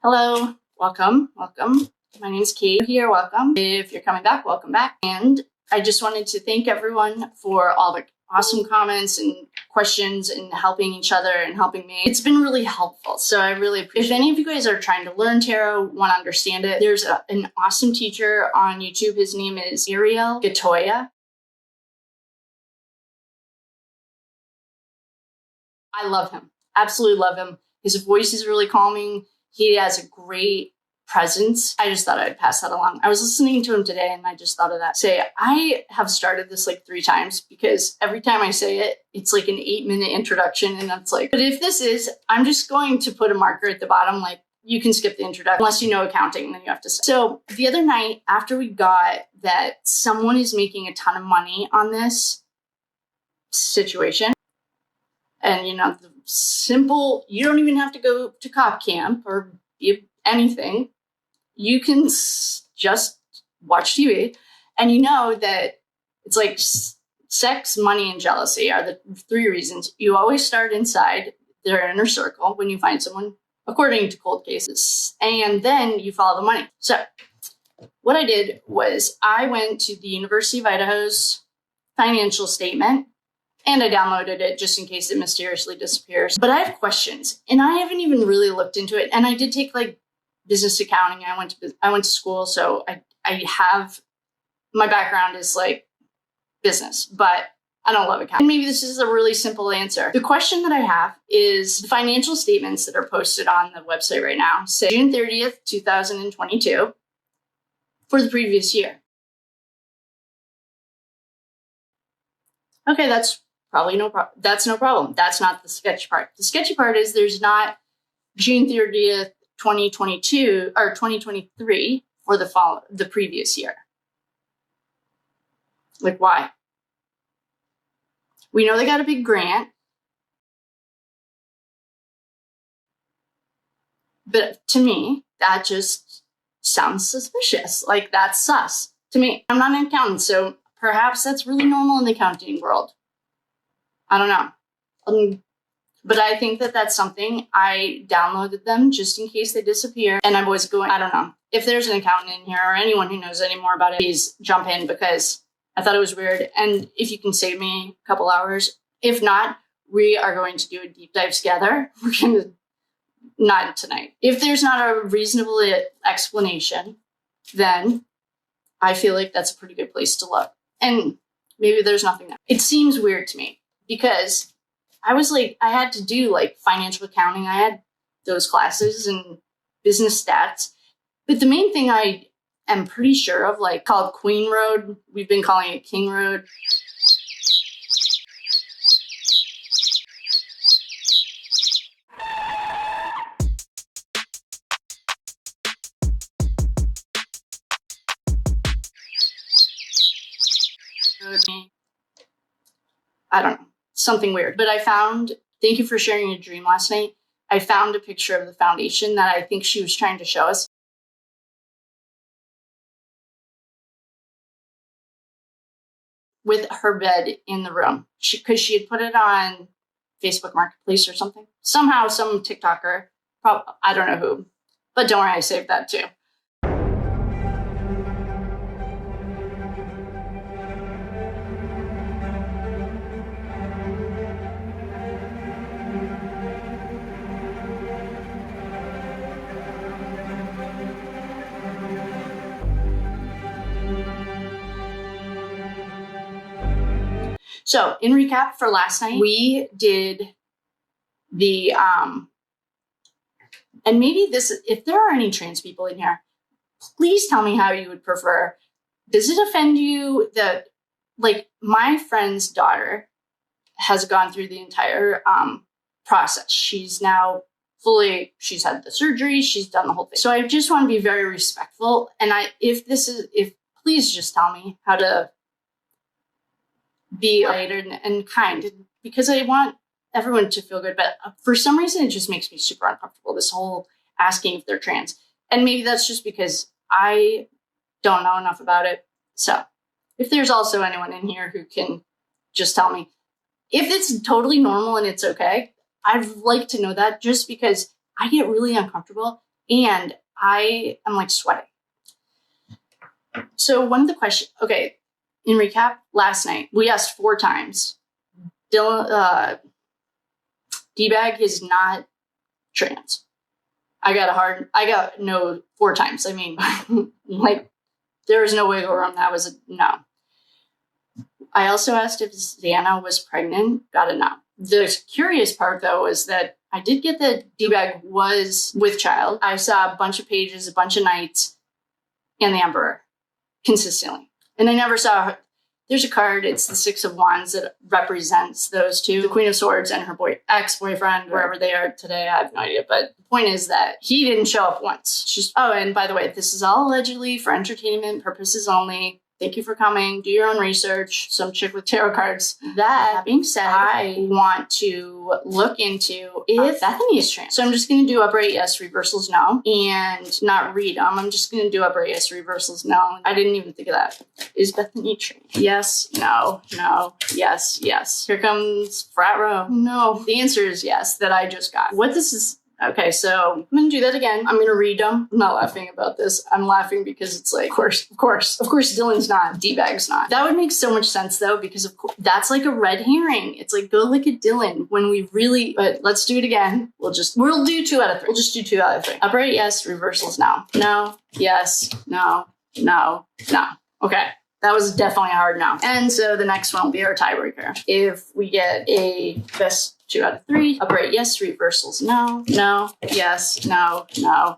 Hello, welcome. My name is Kate here, welcome. If you're coming back, welcome back. And I just wanted to thank everyone for all the awesome comments and questions and helping each other and helping me. It's been really helpful, so I really appreciate it. If any of you guys are trying to learn tarot, want to understand it, there's an awesome teacher on YouTube. His name is Ariel Gatoya. I love him, absolutely love him. His voice is really calming. He has a great presence. I just thought I'd pass that along. I was listening to him today and I just thought of that. I have started this like 3 times because every time I say it, it's like an 8-minute introduction and that's like, but if this is, I'm just going to put a marker at the bottom, like you can skip the introduction unless you know accounting, then you have to. So the other night after we got that someone is making a ton of money on this situation, and you know, the simple, you don't even have to go to cop camp or be anything. You can just watch TV and you know that it's like sex, money, and jealousy are the 3 reasons. You always start inside their inner circle when you find someone, according to cold cases, and then you follow the money. So what I did was I went to the University of Idaho's financial statement and I downloaded it just in case it mysteriously disappears. But I have questions and I haven't even really looked into it. And I did take like business accounting. I went to school, so I have, my background is like business, but I don't love accounting. And maybe this is a really simple answer. The question that I have is the financial statements that are posted on the website right now say June 30th, 2022 for the previous year. Okay, that's probably no problem. That's no problem. That's not the sketchy part. The sketchy part is there's not June 30th, 2022 or 2023 for the previous year. Like, why? We know they got a big grant, but to me, that just sounds suspicious. Like, that's sus to me. I'm not an accountant, so perhaps that's really normal in the accounting world. I don't know. But I think that that's something. I downloaded them just in case they disappear. And I'm always going, I don't know. If there's an accountant in here or anyone who knows any more about it, please jump in because I thought it was weird. And if you can save me a couple hours, if not, we are going to do a deep dive together. We're going to, not tonight. If there's not a reasonable explanation, then I feel like that's a pretty good place to look. And maybe there's nothing there. It seems weird to me because I was like, I had to do like financial accounting. I had those classes and business stats. But the main thing I am pretty sure of, like, called Queen Road, we've been calling it King Road. I don't know. Something weird. But I found, thank you for sharing your dream last night. I found a picture of the foundation that I think she was trying to show us. With her bed in the room. Because she had put it on Facebook Marketplace or something. Somehow, some TikToker, I don't know who. But don't worry, I saved that too. So, in recap for last night, we did the, and maybe this, if there are any trans people in here, please tell me how you would prefer. Does it offend you that, like, my friend's daughter has gone through the entire process. She's now she's had the surgery, she's done the whole thing. So I just want to be very respectful. And please just tell me how to be lighter and kind, because I want everyone to feel good. But for some reason, it just makes me super uncomfortable, this whole asking if they're trans. And maybe that's just because I don't know enough about it. So if there's also anyone in here who can just tell me if it's totally normal and it's okay, I'd like to know that, just because I get really uncomfortable And I am like sweating. So one of the questions, okay, in recap, last night, we asked 4 times. Dylan, D-Bag is not trans. I got no 4 times. I mean, like, there was no wiggle room. That was a no. I also asked if Xana was pregnant. Got a no. The curious part, though, is that I did get that D-Bag was with child. I saw a bunch of pages, a bunch of nights, and the Emperor consistently. And I never saw her. There's a card, it's the 6 of Wands that represents those two, the Queen of Swords and her ex-boyfriend, wherever they are today, I have no idea. But the point is that he didn't show up once. Just, oh, and by the way, this is all allegedly for entertainment purposes only. Thank you for coming. Do your own research. Some chick with tarot cards. That being said, I want to look into if Bethany is trans. So I'm just going to do upright yes, reversals no, and not read them. I'm just going to do upright yes, reversals no. I didn't even think of that. Is Bethany trans? Yes, no, yes, yes. Here comes frat row. No. The answer is yes, that I just got. What this is... Okay, so I'm going to do that again. I'm going to read them. I'm not laughing about this. I'm laughing because it's like, of course, Dylan's not. D-Bag's not. That would make so much sense, though, because of course, that's like a red herring. It's like, go look at Dylan when we really, but let's do it again. We'll do 2 out of 3. We'll just do 2 out of 3. Upright, yes. Reversals, no. No, yes, no. Okay. That was definitely a hard no. And so the next one will be our tiebreaker. If we get a best 2 out of 3, upright yes, reversals no, yes, no,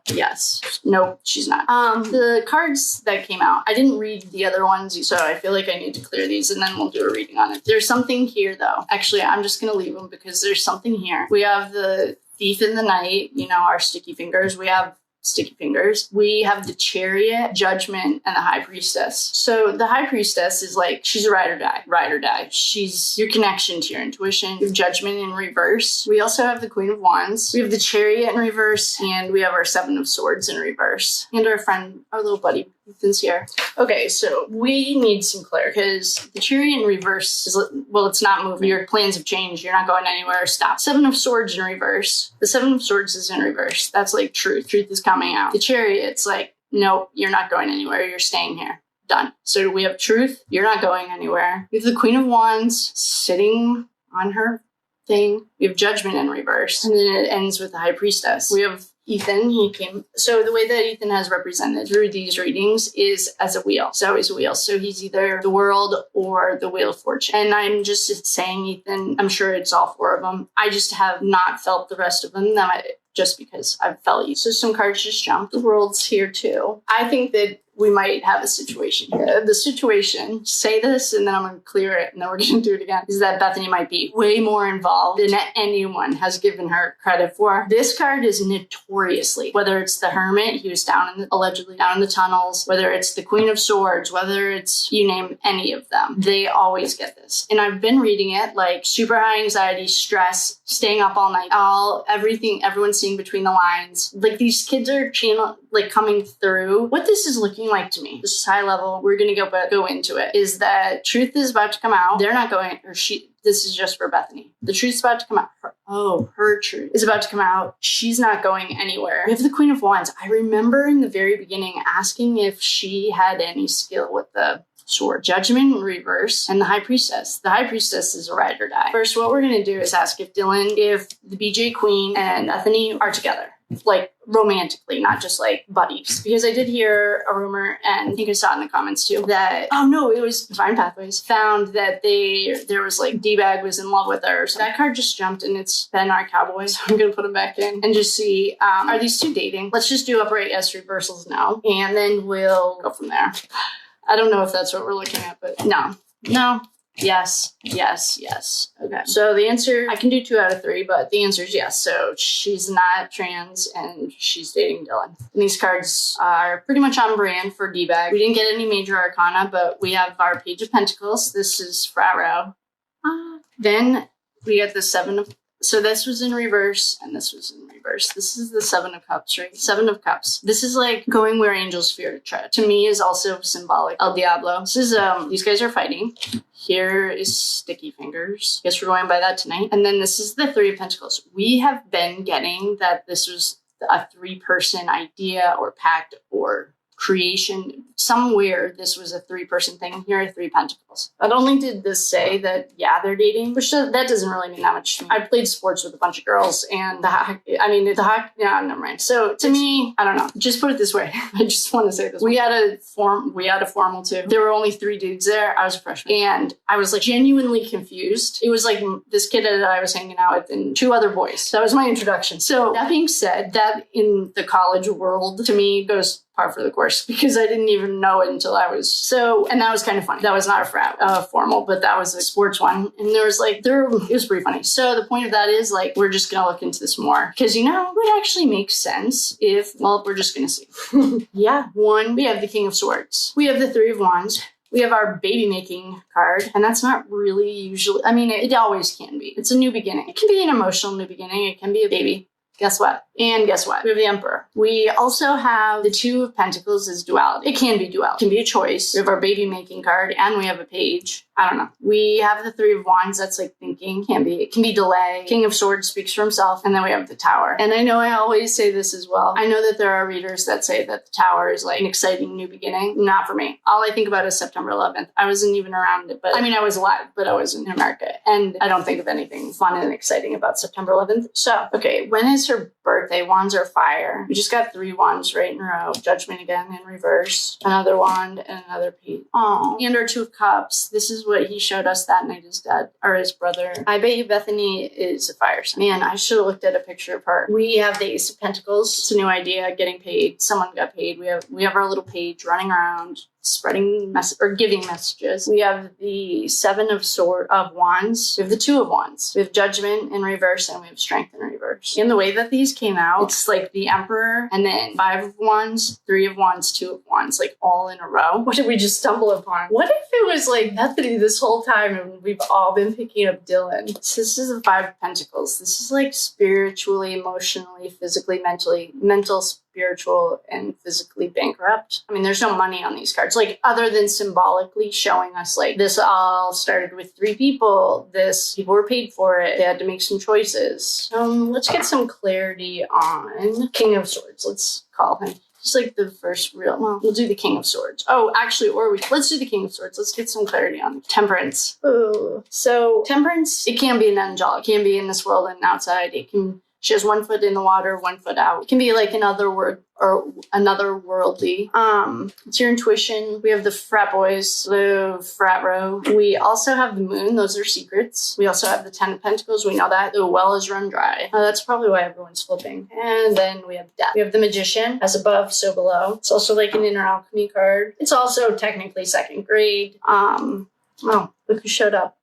yes. Nope, she's not. The cards that came out, I didn't read the other ones, so I feel like I need to clear these and then we'll do a reading on it. There's something here though. Actually, I'm just gonna leave them because there's something here. We have the Thief in the Night, our sticky fingers. We have sticky fingers. We have the Chariot, Judgment, and the High Priestess. So the High Priestess is like, she's a ride or die. She's your connection to your intuition, your Judgment in reverse. We also have the Queen of Wands. We have the Chariot in reverse, and we have our 7 of Swords in reverse. And our friend, our little buddy, Ethan's here. Okay, so we need some clarity because the Chariot in reverse is, well, it's not moving. Your plans have changed. You're not going anywhere. Stop. 7 of Swords in reverse. The 7 of Swords is in reverse. That's like truth. Truth is coming out. The Chariot's like, nope, you're not going anywhere. You're staying here. Done. So we have truth. You're not going anywhere. We have the Queen of Wands sitting on her thing. We have Judgment in reverse. And then it ends with the High Priestess. We have Ethan, so the way that Ethan has represented through these readings is as a wheel. It's always a wheel. So he's either the World or the Wheel of Fortune. And I'm just saying, Ethan, I'm sure it's all 4 of them. I just have not felt the rest of them just because I've felt you. So some cards just jumped. The World's here too. I think that we might have a situation here. The situation, say this and then I'm going to clear it and then we're going to do it again, is that Bethany might be way more involved than anyone has given her credit for. This card is notoriously, whether it's the Hermit, he was allegedly down in the tunnels, whether it's the Queen of Swords, whether it's, you name any of them, they always get this. And I've been reading it like super high anxiety, stress, staying up all night, everything, everyone's seeing between the lines. Like these kids are coming through. What this is looking like to me, this is high level, we're going to go into it, is that truth is about to come out. They're not going, this is just for Bethany. The truth's about to come out. Her truth is about to come out. She's not going anywhere. We have the Queen of Wands. I remember in the very beginning asking if she had any skill with the sword. Judgment in reverse, and the High Priestess. The High Priestess is a ride or die. First, what we're going to do is ask if the BJ Queen and Bethany are together. Like romantically, not just like buddies. Because I did hear a rumor, and I think I saw it in the comments too, that, it was Divine Pathways, found that there was like D-Bag was in love with her. So that card just jumped, and it's been our cowboy. So I'm going to put him back in and just see, are these 2 dating? Let's just do upright yes, reversals now. And then we'll go from there. I don't know if that's what we're looking at, but no. Yes. Okay. So the answer, I can do 2 out of 3, but the answer is yes. So she's not trans and she's dating Dylan. And these cards are pretty much on brand for D-Bag. We didn't get any major arcana, but we have our Page of Pentacles. This is frat row. Then we get the 7 of, so this was in reverse and this was in reverse. This is the 7 of Cups, right? 7 of Cups. This is like going where angels fear to tread. To me is also symbolic. El Diablo. This is, these guys are fighting. Here is Sticky Fingers. Guess we're going by that tonight. And then this is the 3 of Pentacles. We have been getting that this was a 3-person idea or pact or creation. Somewhere this was a 3-person thing, and here are 3 pentacles. Not only did this say that, yeah, they're dating, which that doesn't really mean that much to me. I played sports with a bunch of girls, and yeah, never mind. So to me, I don't know. Just put it this way. I just want to say this. We had a formal too. There were only 3 dudes there. I was a freshman, and I was like genuinely confused. It was like this kid that I was hanging out with and 2 other boys. That was my introduction. So that being said, that in the college world to me goes par for the course, because I didn't even know it until I was and that was kind of funny. That was not a frat formal, but that was a sports one. And it was pretty funny. So the point of that is like, we're just going to look into this more, because it would actually make sense if, well, we're just going to see. Yeah. 1, we have the King of Swords. We have the 3 of Wands. We have our baby making card, and that's not really usually, it always can be. It's a new beginning. It can be an emotional new beginning. It can be a baby. Guess what? And guess what? We have the Emperor. We also have the 2 of Pentacles as duality. It can be duality. It can be a choice. We have our baby making card, and we have a page. I don't know. We have the 3 of Wands. That's like thinking. It can be delay. King of Swords speaks for himself. And then we have the Tower. And I know I always say this as well. I know that there are readers that say that the Tower is like an exciting new beginning. Not for me. All I think about is September 11th. I wasn't even around it, but I was alive, but I was in America. And I don't think of anything fun and exciting about September 11th. So, okay, when is her birthday? Wands are fire. We just got 3 wands right in a row. Judgment again in reverse. Another wand and another page. Oh, and our 2 of Cups. This is what he showed us that night, his dad, or his brother. I bet you Bethany is a fire sign. Man, I should have looked at a picture of her. We have the Ace of Pentacles. It's a new idea, getting paid. Someone got paid. We have our little page running around, spreading giving messages. We have the 7 of Wands. We have the 2 of Wands. We have Judgment in reverse, and we have Strength in reverse. In the way that these came out, it's like the Emperor, and then 5 of Wands, 3 of Wands, 2 of Wands, like all in a row. What did we just stumble upon? What if it was like Bethany this whole time and we've all been picking up Dylan? So this is the 5 of Pentacles. This is like spiritually, emotionally, physically, mental, spiritual, and physically bankrupt. There's no money on these cards, like other than symbolically showing us like this all started with 3 people. People were paid for it. They had to make some choices. Let's get some clarity on King of Swords. Let's call him. Just like the first we'll do the King of Swords. Oh, actually, let's do the King of Swords. Let's get some clarity on Temperance. Oh, so Temperance, it can be an angelic. It can be in this world and outside. She has 1 foot in the water, 1 foot out. It can be like another worldly. It's your intuition. We have the frat boys, the frat row. We also have the moon. Those are secrets. We also have the 10 of Pentacles. We know that the well is run dry. That's probably why everyone's flipping. And then we have death. We have the Magician, as above, so below. It's also like an inner alchemy card. It's also technically 2nd grade. Look who showed up.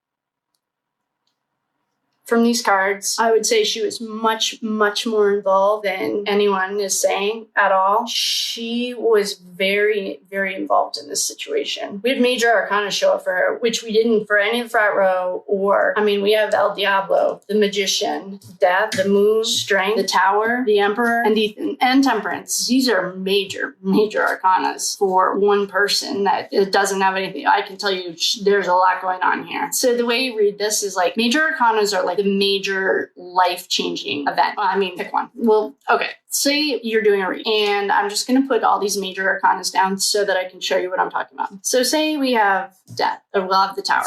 From these cards, I would say she was much, much more involved than anyone is saying at all. She was very, very involved in this situation. We had major arcana show up for her, which we didn't for any of the frat row we have El Diablo, the Magician, Death, the Moon, Strength, the Tower, the Emperor, and Ethan, and Temperance. These are major, major arcanas for one person that it doesn't have anything. I can tell you there's a lot going on here. So the way you read this is like major arcanas are like the major life-changing event. Pick one. Well, okay. Say you're doing a read, and I'm just going to put all these major arcanas down so that I can show you what I'm talking about. So say we have Death, or we'll have the Tower.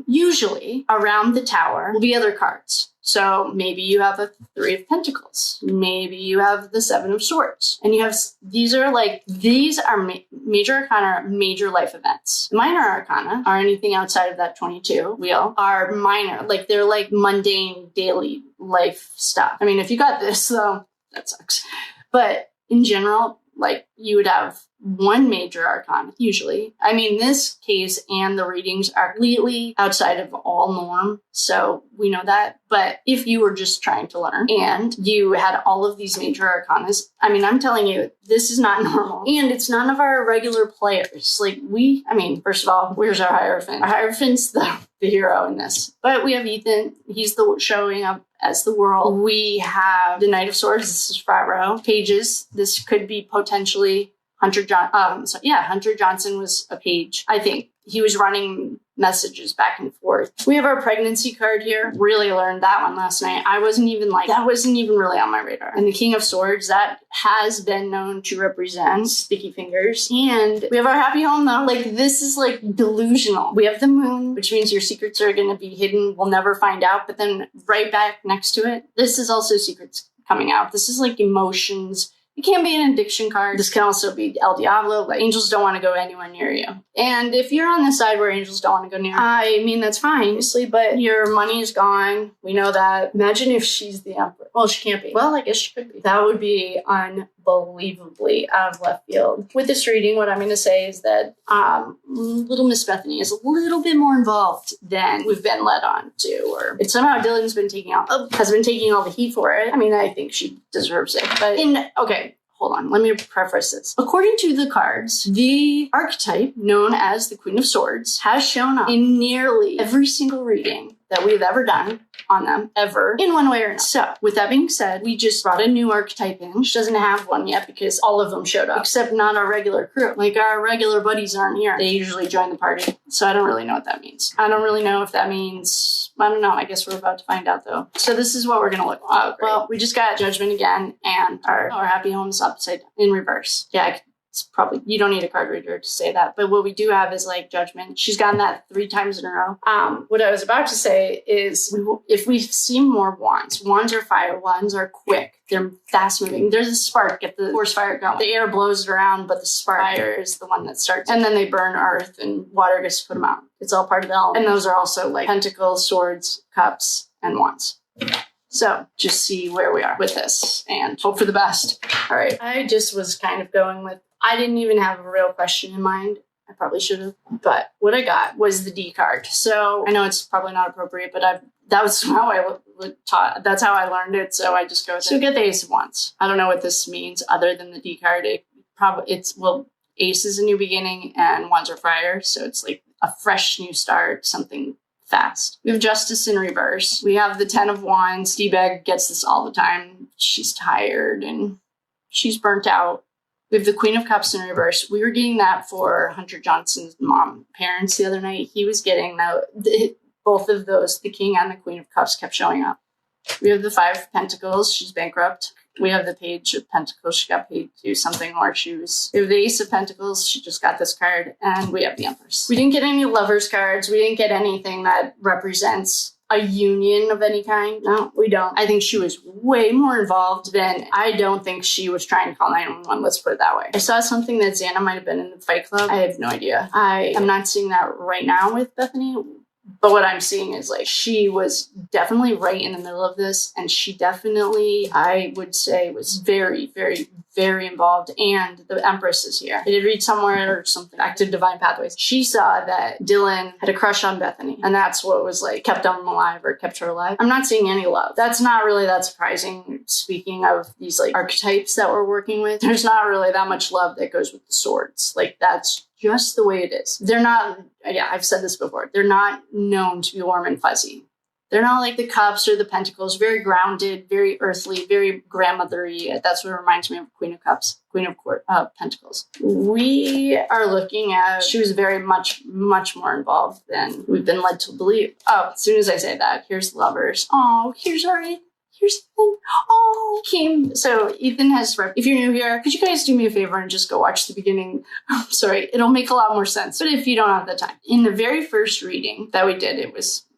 Usually around the Tower will be other cards. So maybe you have a 3 of Pentacles. Maybe you have the 7 of Swords. And you have, these are major arcana, major life events. Minor arcana are anything outside of that 22 wheel, are minor. Like they're like mundane daily life stuff. If you got this though, that sucks. But in general, like you would have 1 major arcana, usually. This case and the readings are completely outside of all norm. So we know that. But if you were just trying to learn and you had all of these major arcanas, I'm telling you, this is not normal. And it's none of our regular players. First of all, where's our Hierophant? Our Hierophant's the hero in this. But we have Ethan. He's showing up as the world. We have the Knight of Swords. This is frat row. Pages. This could be potentially Hunter Johnson was a page. I think he was running messages back and forth. We have our pregnancy card here. Really learned that one last night. That wasn't even really on my radar. And the King of Swords, that has been known to represent sticky fingers. And we have our happy home though. Like, this is like delusional. We have the moon, which means your secrets are going to be hidden. We'll never find out. But then right back next to it, this is also secrets coming out. This is like emotions. It can be an addiction card. This can also be El Diablo, but angels don't want to go anywhere near you. And if you're on the side where angels don't want to go near, I mean, that's fine, obviously, but your money is gone. We know that. Imagine if she's the emperor. Well, she can't be. Well, I guess she could be. That would be unbelievably out of left field. With this reading, what I'm going to say is that little Miss Bethany is a little bit more involved than we've been led on to, or it's somehow Dylan's been has been taking all the heat for it. I mean, I think she deserves it, but okay. Hold on, let me preface this. According to the cards, the archetype known as the Queen of Swords has shown up in nearly every single reading that we've ever done on them, ever, in one way or another. So, with that being said, we just brought a new archetype in. She doesn't have one yet because all of them showed up, except not our regular crew. Like, our regular buddies aren't here. They usually join the party, so I don't really know what that means. I don't really know if that means, I don't know, I guess we're about to find out though. So this is what we're gonna look like. Well, we just got Judgment again, and our happy home's upside down, in reverse. Yeah, it's probably, you don't need a card reader to say that, but what we do have is like Judgment. She's gotten that 3 times in a row. What I was about to say is, if we see more wands are fire, wands are quick, they're fast moving. There's a spark, get the force fire going. The air blows it around, but the fire is the one that starts, and then they burn earth and water gets to put them out. It's all part of the element. And those are also like pentacles, swords, cups, and wands. So just see where we are with this and hope for the best. All right. I just was kind of going with, I didn't even have a real question in mind. I probably should have. But what I got was the D card. So I know it's probably not appropriate, but that was how I taught. That's how I learned it. So I just go with it. So get the Ace of Wands. I don't know what this means other than the D card. Ace is a new beginning and wands are fire. So it's like a fresh new start, something fast. We have Justice in reverse. We have the 10 of Wands. D-Bag gets this all the time. She's tired and she's burnt out. We have the Queen of Cups in reverse. We were getting that for Hunter Johnson's parents the other night. He was getting that. Both of those, the King and the Queen of Cups, kept showing up. We have the 5 of Pentacles. She's bankrupt. We have the Page of Pentacles. She got paid to do something more. We have the Ace of Pentacles. She just got this card. And we have the Empress. We didn't get any Lovers cards. We didn't get anything that represents a union of any kind. No, we don't. I think she was way more involved than, I don't think she was trying to call 911. Let's put it that way. I saw something that Xana might have been in the Fight Club. I have no idea. I am not seeing that right now with Bethany. But what I'm seeing is like, she was definitely right in the middle of this. And she definitely, I would say, was very, very, very involved. And the Empress is here. I did read somewhere or something, Active Divine Pathways. She saw that Dylan had a crush on Bethany. And that's what was like, kept them alive or kept her alive. I'm not seeing any love. That's not really that surprising. Speaking of these like archetypes that we're working with, there's not really that much love that goes with the swords. Like, that's just the way it is. They're not, yeah, I've said this before, they're not known to be warm and fuzzy. They're not like the Cups or the Pentacles, very grounded, very earthly, very grandmothery. That's what reminds me of Queen of Cups, Queen of Pentacles. We are looking at, she was very much more involved than we've been led to believe. Oh, as soon as I say that, here's Lovers. Oh, here's Ethan. Oh, Kim. So Ethan has, if you're new here, could you guys do me a favor and just go watch the beginning? I'm sorry, it'll make a lot more sense. But if you don't have the time, in the very first reading that we did,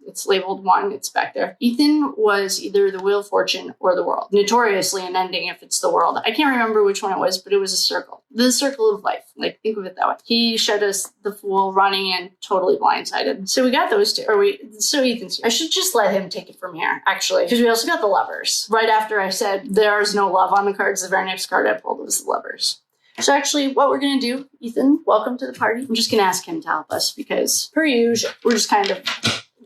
it's labeled 1, it's back there. Ethan was either the Wheel of Fortune or the World. Notoriously an ending if it's the World. I can't remember which one it was, but it was a circle. The circle of life. Like, think of it that way. He showed us the Fool running in, totally blindsided. So we got those two. So Ethan's here. I should just let him take it from here, actually. Because we also got the Lovers. Right after I said there's no love on the cards, the very next card I pulled was the Lovers. So actually, what we're going to do, Ethan, welcome to the party. I'm just going to ask him to help us because, per usual, we're just kind of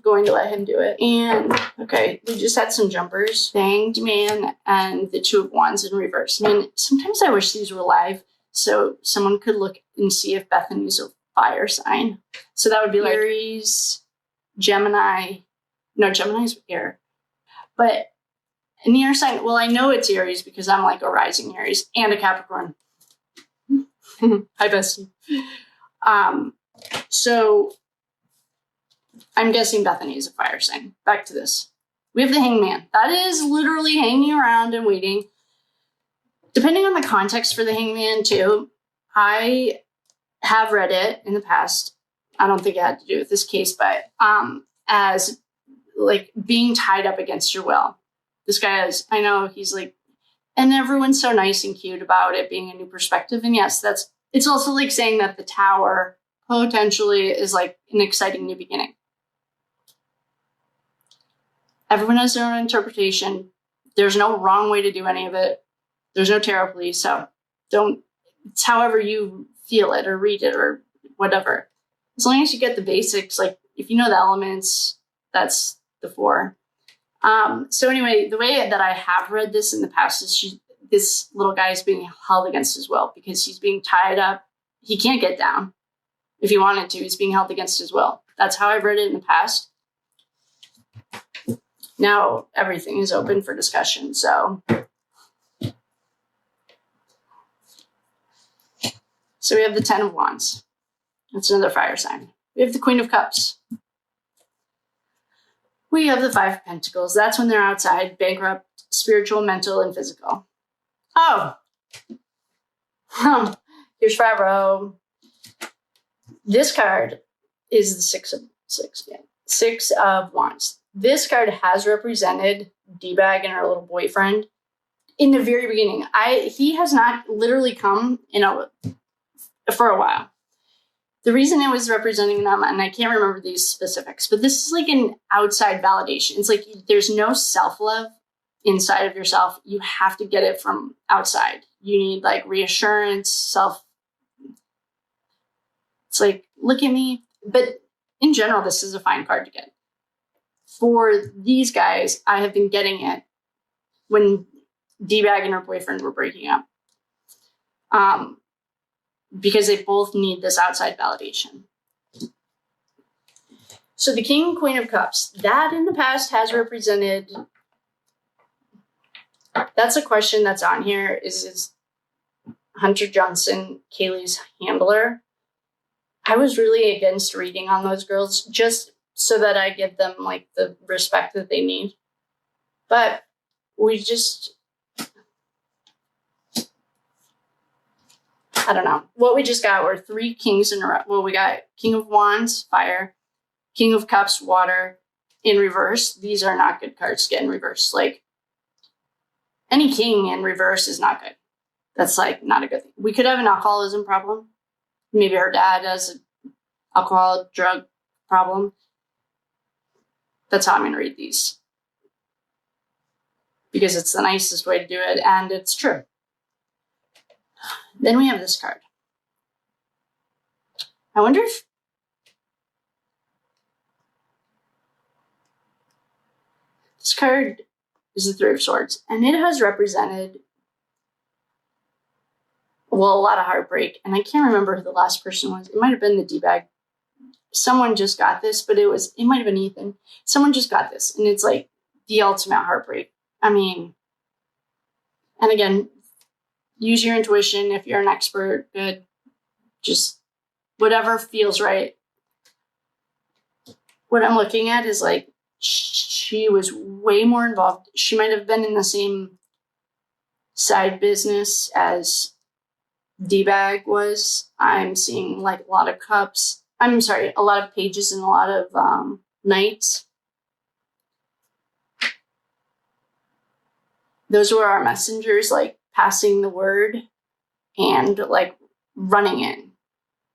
going to let him do it. And okay, we just had some jumpers, Banged Man and the 2 of Wands in reverse. I mean, sometimes I wish these were live so someone could look and see if Bethany's a fire sign. So that would be like Aries, Gemini. No, Gemini's air. But an air sign, well, I know it's Aries because I'm like a rising Aries and a Capricorn. Hi, bestie. So I'm guessing Bethany is a fire sign. Back to this. We have the Hangman. That is literally hanging around and waiting. Depending on the context for the Hangman, too, I have read it in the past. I don't think it had to do with this case, but as like being tied up against your will. This guy is, I know he's like, and everyone's so nice and cute about it being a new perspective. And yes, it's also like saying that the Tower potentially is like an exciting new beginning. Everyone has their own interpretation. There's no wrong way to do any of it. There's no tarot police, so it's however you feel it or read it or whatever. As long as you get the basics, like if you know the elements, that's the 4. So anyway, the way that I have read this in the past is this little guy is being held against his will because he's being tied up. He can't get down. If he wanted to, he's being held against his will. That's how I've read it in the past. Now everything is open for discussion, so we have the 10 of Wands. That's another fire sign. We have the Queen of Cups. We have the 5 of Pentacles. That's when they're outside, bankrupt, spiritual, mental, and physical. Oh. Here's Fabro. This card is the 6 of Wands. This card has represented D-Bag and her little boyfriend in the very beginning. He has not literally come for a while. The reason it was representing them, and I can't remember these specifics, but this is like an outside validation. It's like there's no self-love inside of yourself. You have to get it from outside. You need like reassurance, it's like, look at me. But in general, this is a fine card to get. For these guys, I have been getting it when D-Bag and her boyfriend were breaking up. Because they both need this outside validation. So the King and Queen of Cups, that in the past has represented, that's a question that's on here, is Hunter Johnson Kaylee's handler? I was really against reading on those girls just so that I give them like the respect that they need. But we just, I don't know. What we just got were 3 kings in a row. Well, we got King of Wands, fire, King of Cups, water, in reverse. These are not good cards to get in reverse. Like, any king in reverse is not good. That's like not a good thing. We could have an alcoholism problem. Maybe her dad has an alcohol, drug problem. That's how I'm going to read these. Because it's the nicest way to do it, and it's true. Then we have this card. I wonder if this card is the 3 of Swords, and it has represented, well, a lot of heartbreak, and I can't remember who the last person was. It might have been the D-Bag. Someone just got this, but it might have been Ethan. Someone just got this, and it's like the ultimate heartbreak. I mean, and again, use your intuition. If you're an expert, good. Just whatever feels right. What I'm looking at is like, she was way more involved. She might have been in the same side business as D-Bag was. I'm seeing like a lot of cups. I'm sorry, a lot of pages and a lot of knights. Those were our messengers, like passing the word and like running in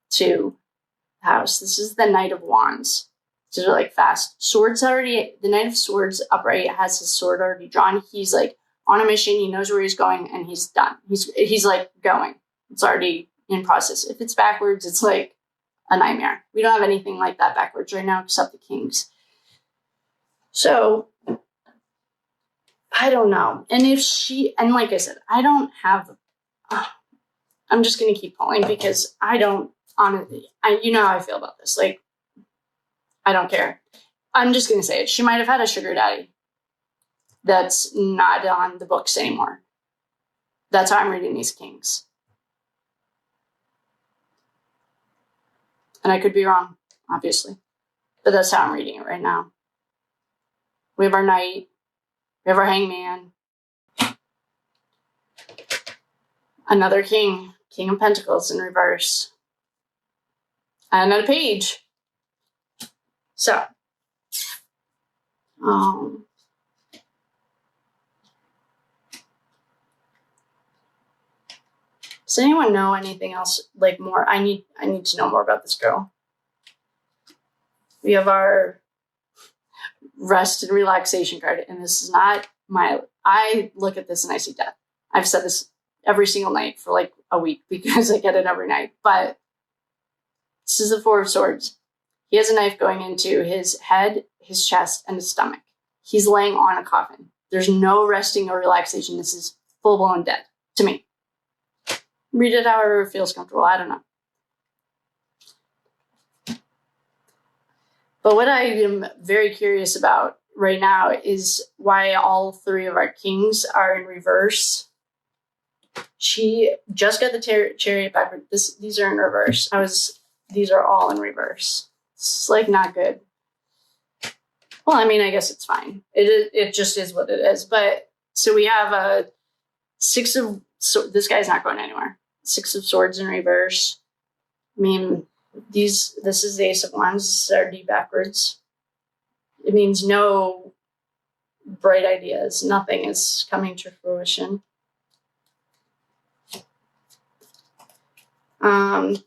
to the house. This is the Knight of Wands. So they're like fast. The Knight of Swords upright has his sword already drawn. He's like on a mission. He knows where he's going and he's done. He's like going. It's already in process. If it's backwards, it's like a nightmare. We don't have anything like that backwards right now except the kings. So I don't know. And and like I said, I don't have, I'm just going to keep pulling because I don't, honestly, you know how I feel about this. Like, I don't care. I'm just going to say it. She might have had a sugar daddy that's not on the books anymore. That's how I'm reading these kings. And I could be wrong, obviously. But that's how I'm reading it right now. We have our Knight. We have our Hangman. Another King. King of Pentacles in reverse. And another Page. So. Does anyone know anything else, like more? I need to know more about this girl. We have our rest and relaxation card, and this is not I look at this and I see death. I've said this every single night for like a week because I get it every night. But this is the Four of Swords. He has a knife going into his head, his chest, and his stomach. He's laying on a coffin. There's no resting or relaxation. This is full-blown dead to me. Read it however it feels comfortable. I don't know. But what I am very curious about right now is why all three of our kings are in reverse. She just got the chariot backward. These are in reverse. These are all in reverse. It's like not good. Well, I mean, I guess it's fine. It just is what it is. But so we have a Six of this guy's not going anywhere. Six of Swords in reverse. I mean, this is the Ace of Wands. This is our D backwards. It means no bright ideas. Nothing is coming to fruition.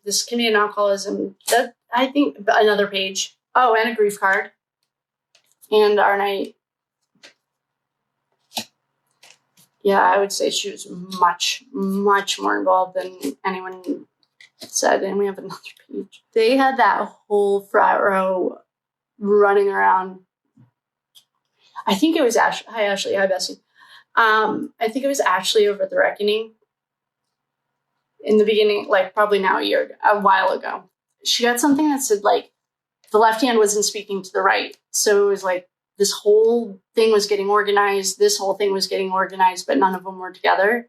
This can be an alcoholism. That I think another page. Oh, and a grief card. And our Knight. Yeah, I would say she was much, much more involved than anyone said. And we have another page. They had that whole frat row running around. I think it was Ashley. Hi, Ashley. Hi, Bessie. I think it was Ashley over at The Reckoning. In the beginning, like probably now a while ago. She got something that said like the left hand wasn't speaking to the right. So it was like this whole thing was getting organized. This whole thing was getting organized, but none of them were together.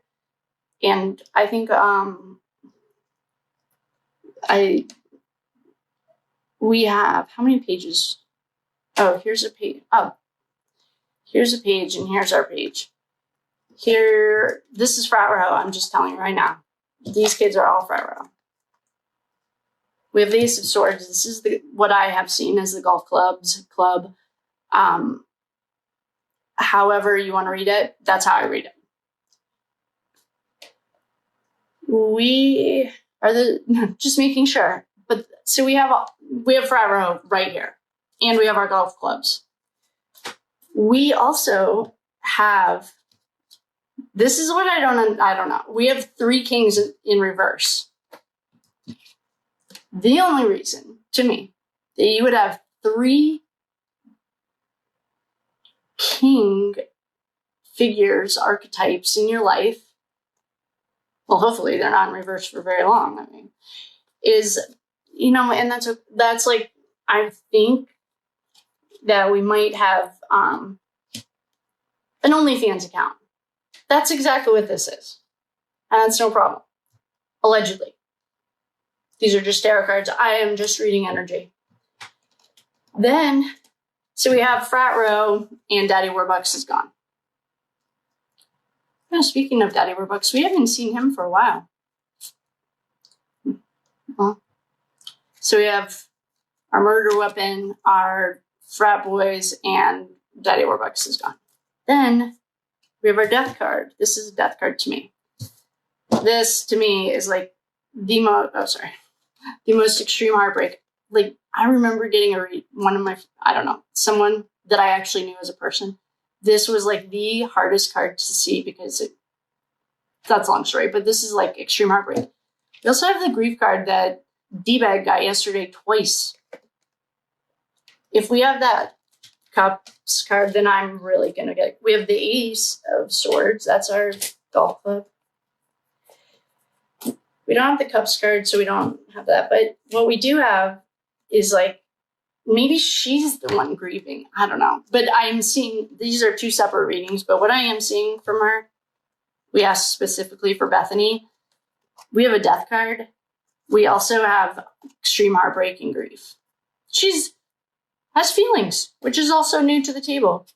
And I think we have, how many pages? Oh, here's a page. Oh, here's a page and here's our page. Here, this is frat row. I'm just telling you right now. These kids are all frat row. We have the Ace of Swords. This is what I have seen as the golf club. However you want to read it, that's how I read it. We are just making sure. But so we have frat row right here, and we have our golf clubs. We also have. This is what I don't know. We have three kings in reverse. The only reason, to me, that you would have three king figures, archetypes in your life, well, hopefully they're not in reverse for very long, I mean, is, and that's like, I think that we might have an OnlyFans account. That's exactly what this is. And that's no problem. Allegedly. These are just tarot cards. I am just reading energy. Then, so we have Frat Row and Daddy Warbucks is gone. Now, speaking of Daddy Warbucks, we haven't seen him for a while. Well, so we have our murder weapon, our frat boys, and Daddy Warbucks is gone. Then we have our death card. This is a death card to me. This, to me, is like the most extreme heartbreak. Like, I remember getting someone that I actually knew as a person. This was like the hardest card to see because that's a long story, but this is like extreme heartbreak. We also have the grief card that D-Bag got yesterday twice. If we have that Cups card, then I'm really going to get... We have the Ace of Swords. That's our golf club. We don't have the Cups card, so we don't have that. But what we do have is like, maybe she's the one grieving. I don't know. But I'm seeing... These are two separate readings, but what I am seeing from her, we asked specifically for Bethany. We have a death card. We also have extreme heartbreak and grief. She's has feelings, which is also new to the table.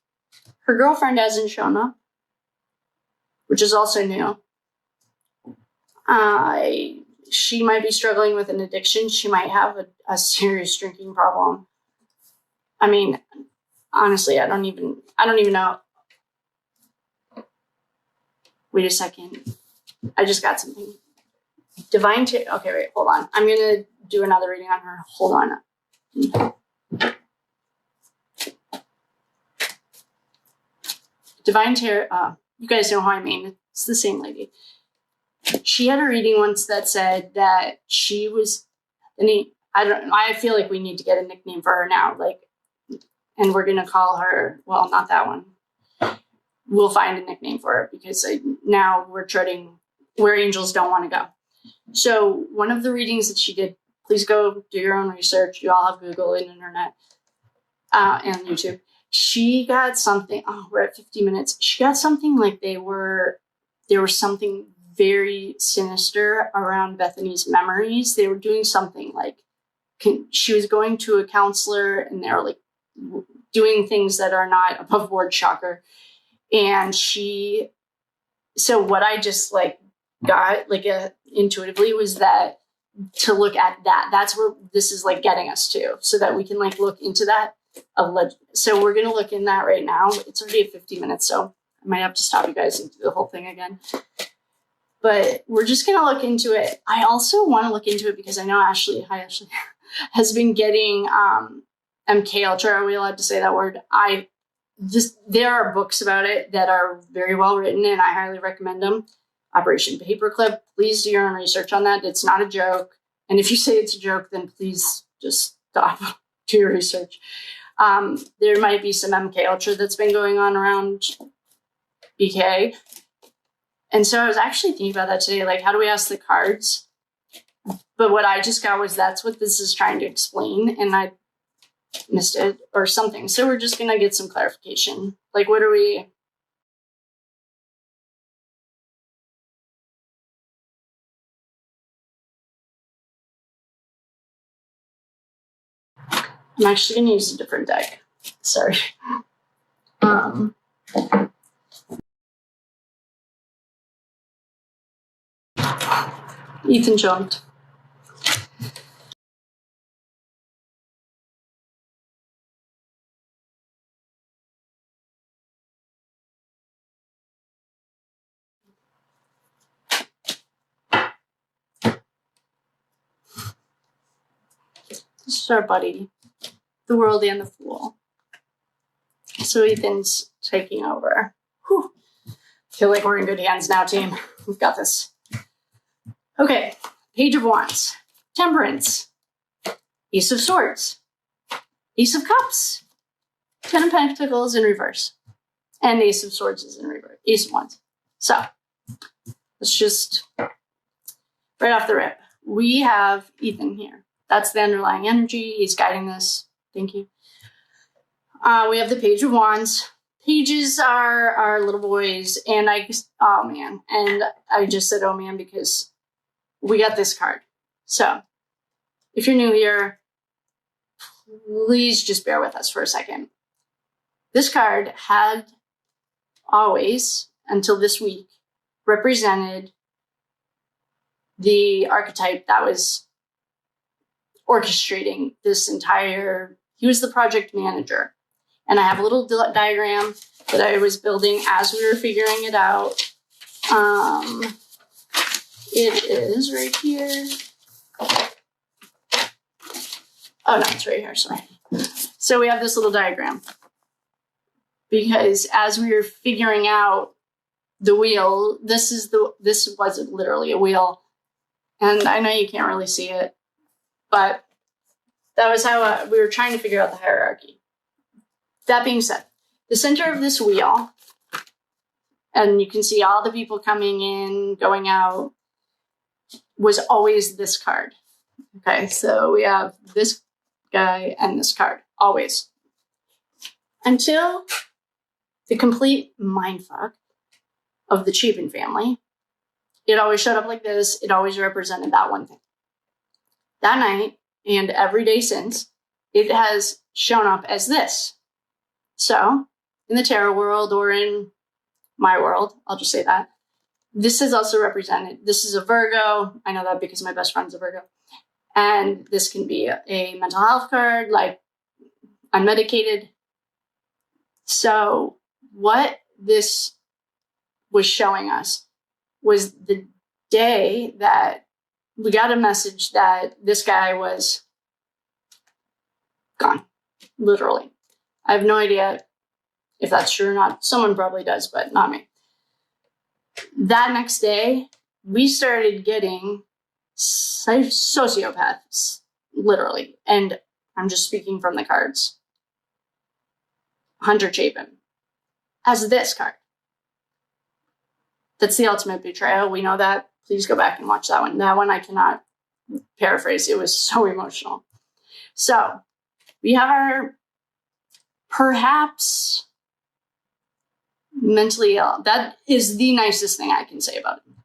Her girlfriend hasn't shown up, which is also new. She might be struggling with an addiction. She might have a serious drinking problem. I mean, honestly, I don't even know. Wait a second. I just got something. Okay, wait, hold on. I'm going to do another reading on her. Hold on. Divine Tarot, you guys know who I mean. It's the same lady. She had a reading once that said that she was, I feel like we need to get a nickname for her now. And we're going to call her, well, not that one. We'll find a nickname for her because now we're treading where angels don't want to go. So one of the readings that she did, please go do your own research. You all have Google and internet and YouTube. She got something, we're at 50 minutes. She got something like there was something very sinister around Bethany's memories. They were doing something like, she was going to a counselor and they were like doing things that are not above board, shocker. And so what I just got intuitively was that to look at that's where this is getting us to, so that we can look into that. So we're going to look in that right now. It's already at 50 minutes, so I might have to stop you guys and do the whole thing again. But we're just going to look into it. I also want to look into it because I know Ashley, hi Ashley, has been getting MK Ultra. Are we allowed to say that word? There are books about it that are very well written, and I highly recommend them. Operation Paperclip. Please do your own research on that. It's not a joke. And if you say it's a joke, then please just stop. Do your research. There might be some MK Ultra that's been going on around BK. And so I was actually thinking about that today. How do we ask the cards? But what I just got was that's what this is trying to explain. And I missed it or something. So we're just going to get some clarification. What are we... I'm actually going to use a different deck. Sorry. Ethan jumped. This is our buddy, the world and the fool. So Ethan's taking over. Whew. Feel like we're in good hands now, team. We've got this. Okay, Page of Wands, Temperance, Ace of Swords, Ace of Cups, Ten of Pentacles in reverse, and Ace of Swords is in reverse, Ace of Wands. So, let's just, right off the rip, we have Ethan here. That's the underlying energy. He's guiding this. Thank you. We have the Page of Wands. Pages are our little boys, and I just said, oh man, because we got this card. So, if you're new here, please just bear with us for a second. This card had always, until this week, represented the archetype that was orchestrating this entire, he was the project manager. And I have a little diagram that I was building as we were figuring it out. It is right here. Oh, no, it's right here, sorry. So we have this little diagram. Because as we were figuring out the wheel, this was literally a wheel. And I know you can't really see it, but that was how we were trying to figure out the hierarchy. That being said, the center of this wheel, and you can see all the people coming in, going out, was always this card. Okay, so we have this guy and this card, always. Until the complete mindfuck of the Chapin family, it always showed up like this. It always represented that one thing. That night, and every day since, it has shown up as this. So in the tarot world, or in my world, I'll just say that, this is also represented. This is a Virgo. I know that because my best friend's a Virgo. And this can be a mental health card, like unmedicated. So what this was showing us was the day that we got a message that this guy was gone, literally. I have no idea if that's true or not. Someone probably does, but not me. That next day, we started getting sociopaths, literally. And I'm just speaking from the cards. Ethan Chapin has this card. That's the ultimate betrayal. We know that. Please go back and watch that one. That one I cannot paraphrase. It was so emotional. So we have our perhaps mentally ill. That is the nicest thing I can say about him.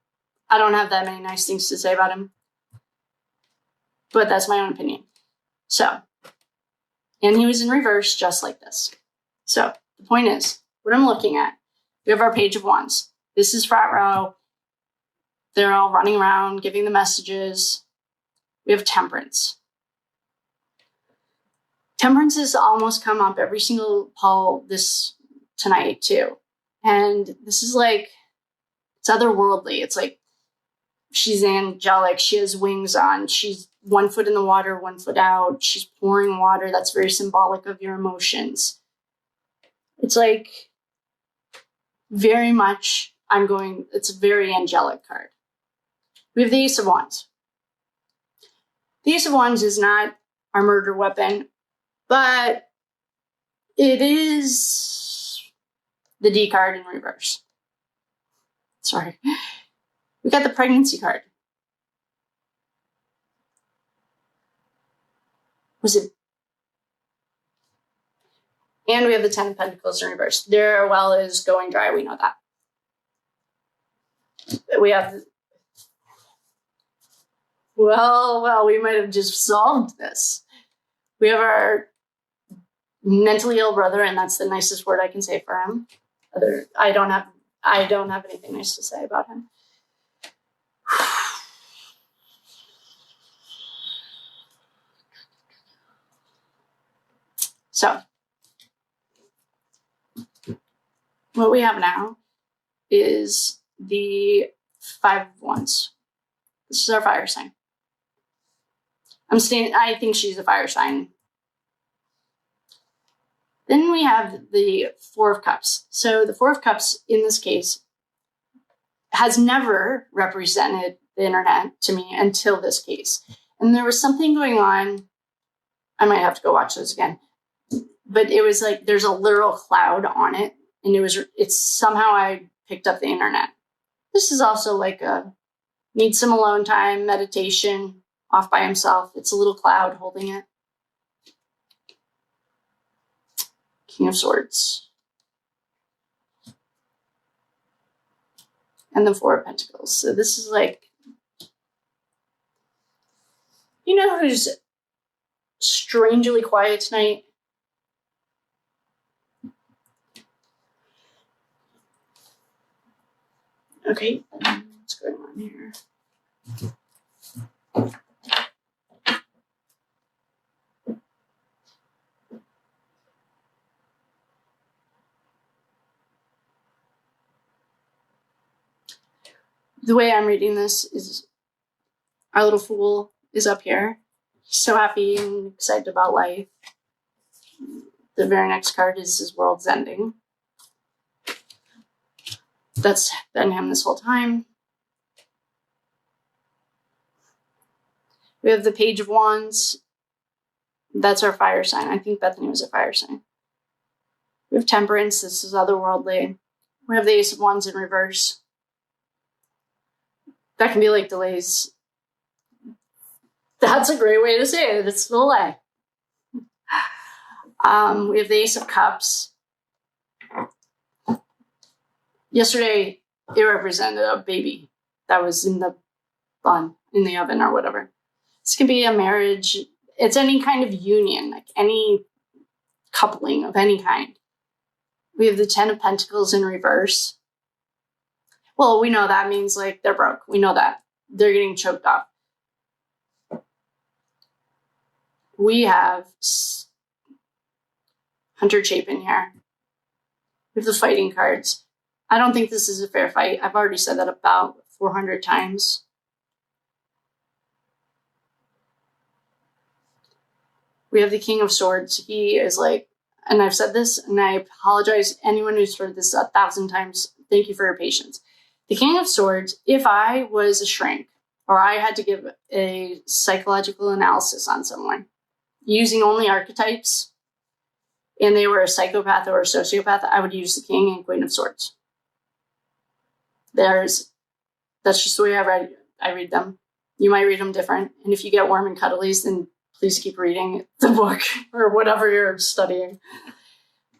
I don't have that many nice things to say about him, but that's my own opinion. So, and he was in reverse just like this. So the point is, what I'm looking at, we have our Page of Wands. This is front row. They're all running around, giving the messages. We have Temperance. Temperance has almost come up every single poll this tonight too. And this is like, it's otherworldly. It's like she's angelic. She has wings on. She's 1 foot in the water, 1 foot out. She's pouring water. That's very symbolic of your emotions. It's like very much, it's a very angelic card. We have the Ace of Wands. The Ace of Wands is not our murder weapon, but it is the D card in reverse. Sorry. We got the pregnancy card. Was it? And we have the 10 of Pentacles in reverse. Their well is going dry. We know that. We have, well, we might have just solved this. We have our mentally ill brother, and that's the nicest word I can say for him. I don't have anything nice to say about him. So, what we have now is the 5 of Wands. This is our fire sign. I think she's a fire sign. Then we have the 4 of Cups. So the 4 of Cups, in this case, has never represented the internet to me until this case. And there was something going on. I might have to go watch those again. But it was like there's a literal cloud on it. And it's somehow I picked up the internet. This is also like needs some alone time, meditation, off by himself. It's a little cloud holding it. King of Swords. And the 4 of Pentacles. So this is like, you know who's strangely quiet tonight? Okay, what's going on here? The way I'm reading this is our little fool is up here. He's so happy and excited about life. The very next card is his world's ending. That's been him this whole time. We have the Page of Wands. That's our fire sign. I think Bethany was a fire sign. We have Temperance. This is otherworldly. We have the Ace of Wands in reverse. That can be like delays. That's a great way to say it. It's a delay. We have the Ace of Cups. Yesterday, it represented a baby that was in the oven or whatever. This can be a marriage. It's any kind of union, like any coupling of any kind. We have the 10 of Pentacles in reverse. Well, we know that means like they're broke. We know that. They're getting choked off. We have Hunter Chapin here. We have the fighting cards. I don't think this is a fair fight. I've already said that about 400 times. We have the King of Swords. He is like, and I've said this, and I apologize to anyone who's heard this 1,000 times. Thank you for your patience. The King of Swords, if I was a shrink, or I had to give a psychological analysis on someone using only archetypes, and they were a psychopath or a sociopath, I would use the King and Queen of Swords. That's just the way I read them. You might read them different. And if you get warm and cuddlies, then please keep reading the book or whatever you're studying.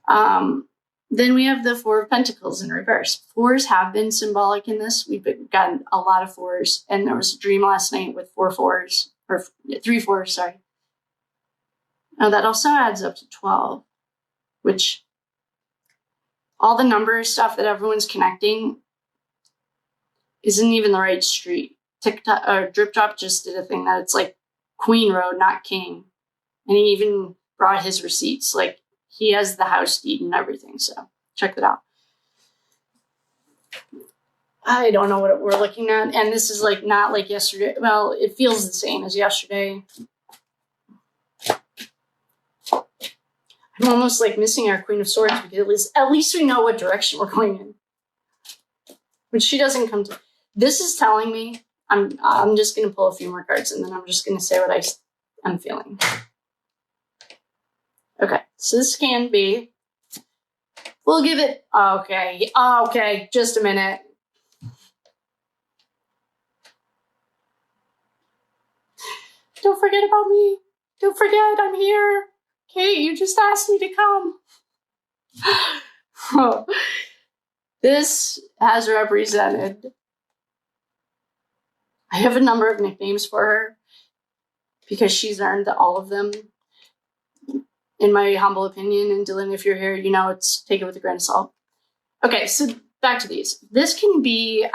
Then we have the Four of Pentacles in reverse. Fours have been symbolic in this. We've gotten a lot of fours. And there was a dream last night with 4 fours, or 3 fours, sorry. Now that also adds up to 12, which all the number stuff that everyone's connecting isn't even the right street. TikTok or Drip Drop just did a thing that it's like Queen Road, not King. And he even brought his receipts. Like, he has the house deed and everything. So check that out. I don't know what we're looking at. And this is like not like yesterday. Well, it feels the same as yesterday. I'm almost like missing our Queen of Swords because at least we know what direction we're going in. When she doesn't come to... This is telling me, I'm just going to pull a few more cards and then I'm just going to say what I'm feeling. Okay, so this can be, we'll give it, okay, just a minute. Don't forget about me. Don't forget, I'm here. Kate, you just asked me to come. This has represented, I have a number of nicknames for her because she's earned all of them, in my humble opinion. And Dylan, if you're here, you know, take it with a grain of salt. Okay, so back to these. This can be,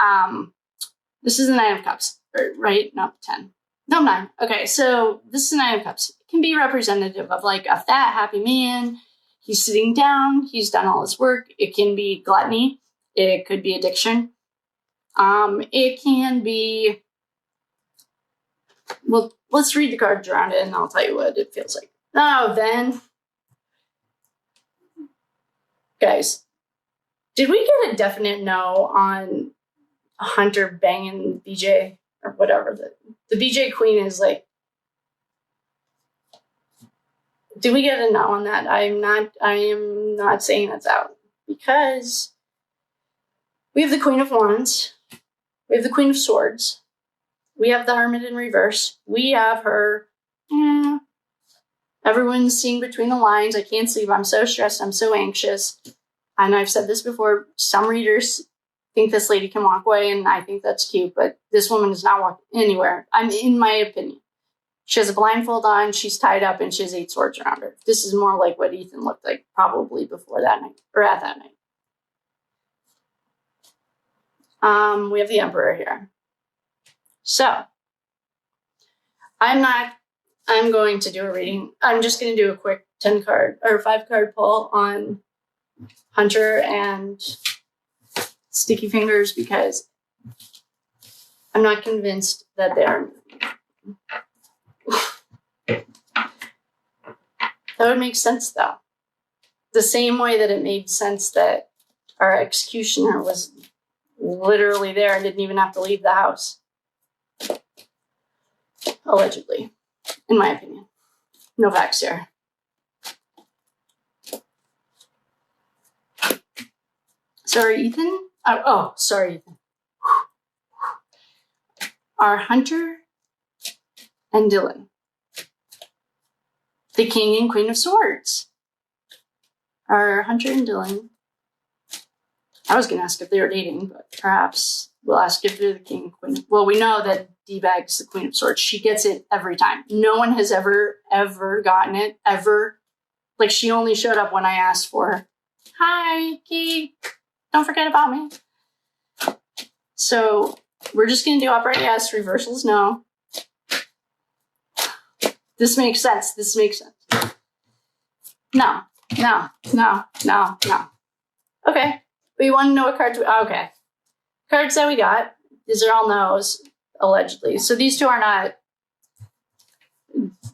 this is the 9 of Cups, right? No, 10. No, 9. Okay, so this is the 9 of Cups. It can be representative of like a fat, happy man. He's sitting down. He's done all his work. It can be gluttony. It could be addiction. It can be, well, let's read the cards around it and I'll tell you what it feels like. Oh, then, guys, did we get a definite no on Hunter banging BJ or whatever? The BJ Queen is like, did we get a no on that? I am not saying that's out because we have the Queen of Wands. We have the Queen of Swords. We have the Hermit in reverse. We have her. Everyone's seeing between the lines. I can't sleep. I'm so stressed. I'm so anxious. And I've said this before. Some readers think this lady can walk away, and I think that's cute. But this woman is not walking anywhere. In my opinion. She has a blindfold on. She's tied up, and she has 8 swords around her. This is more like what Ethan looked like probably before that night, or at that night. We have the Emperor here. So, I'm going to do a reading. I'm just going to do a quick 10 card or 5 card pull on Hunter and Sticky Fingers because I'm not convinced that they are. That would make sense though. The same way that it made sense that our executioner was literally there and didn't even have to leave the house. Allegedly, in my opinion. No facts here. Sorry, Ethan. Sorry, Ethan. Are Hunter and Dylan, the King and Queen of Swords. Are Hunter and Dylan, I was going to ask if they were dating, but perhaps we'll ask if they're the King and Queen. Well, we know that D-Bag's the Queen of Swords. She gets it every time. No one has ever gotten it, ever. Like, she only showed up when I asked for her. Hi, Kate. Don't forget about me. So we're just going to do upright yes, reversals no. This makes sense. This makes sense. No, no, no, no, no. Okay. But you want to know what cards? Okay. Cards that we got. These are all no's, allegedly. So these two are not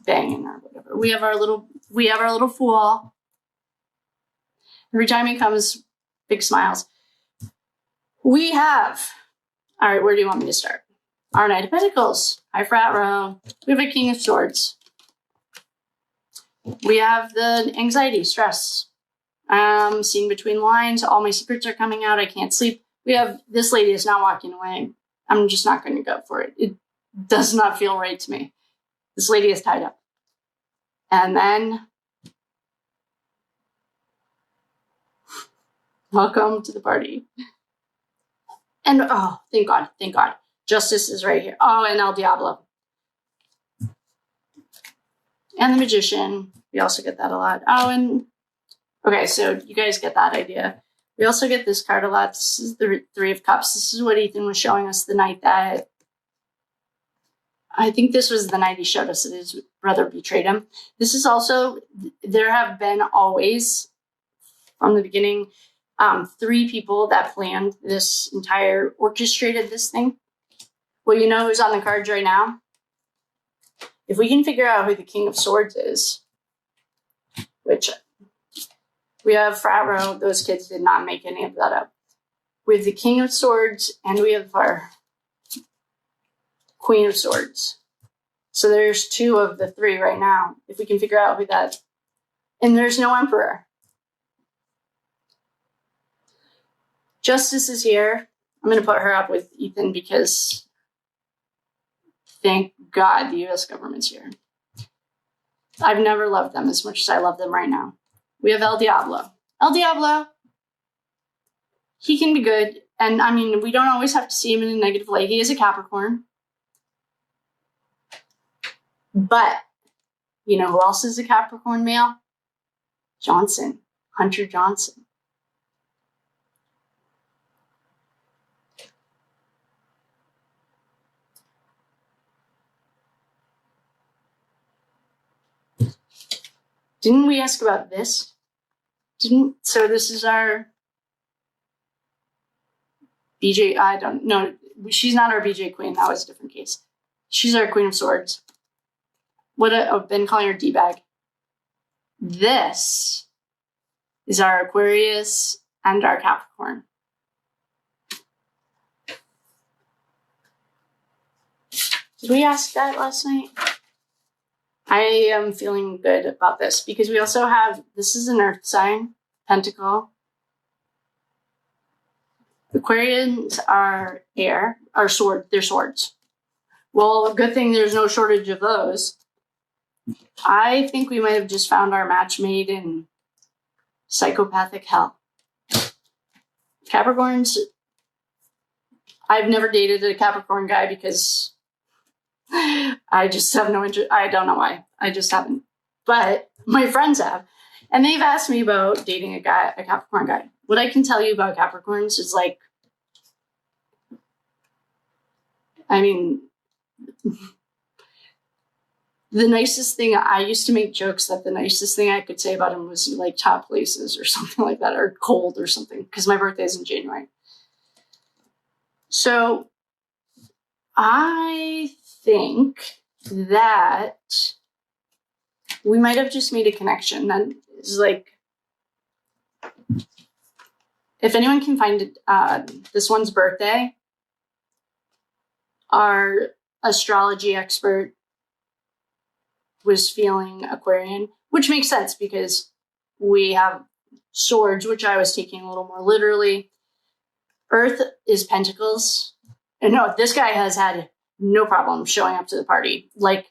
banging or whatever. We have our little fool. Every time he comes, big smiles. We have, all right, where do you want me to start? Our Knight of Pentacles, high frat row. We have a King of Swords. We have the anxiety, stress. Seeing between lines, all my secrets are coming out, I can't sleep. We have, this lady is not walking away. I'm just not going to go for it. It does not feel right to me. This lady is tied up. And then, welcome to the party. And, oh, thank God, thank God. Justice is right here. Oh, and El Diablo. And the Magician. We also get that a lot. Oh, and, okay, so you guys get that idea. We also get this card a lot. This is the Three of Cups. This is what Ethan was showing us the night that, I think this was the night he showed us that his brother betrayed him. This is also, there have been always, from the beginning, 3 people that planned this entire, orchestrated this thing. Well, you know who's on the cards right now? If we can figure out who the King of Swords is, which we have frat row, those kids did not make any of that up. We have the King of Swords, and we have our Queen of Swords. So there's 2 of the 3 right now. If we can figure out who that, and there's no Emperor. Justice is here. I'm going to put her up with Ethan because thank God the U.S. government's here. I've never loved them as much as I love them right now. We have El Diablo. El Diablo, he can be good. And I mean, we don't always have to see him in a negative light. He is a Capricorn. But, you know who else is a Capricorn male? Johnson. Hunter Johnson. Didn't we ask about this? So this is our BJ, I don't know. She's not our BJ queen. That was a different case. She's our Queen of Swords. I've been calling her D-bag. This is our Aquarius and our Capricorn. Did we ask that last night? I am feeling good about this because we also have, this is an earth sign, Pentacle. Aquarians are air, they're swords. Well, good thing there's no shortage of those. I think we might have just found our match made in psychopathic hell. Capricorns, I've never dated a Capricorn guy because I just have no interest. I don't know why. I just haven't. But my friends have. And they've asked me about dating a Capricorn guy. What I can tell you about Capricorns is like, I mean, the nicest thing, I used to make jokes that the nicest thing I could say about him was like top places or something like that, or cold or something, because my birthday is in January. So I think that we might have just made a connection that is like, if anyone can find this one's birthday, our astrology expert was feeling Aquarian, which makes sense because we have swords, which I was taking a little more literally. Earth is pentacles. And no, this guy has had no problem showing up to the party. Like,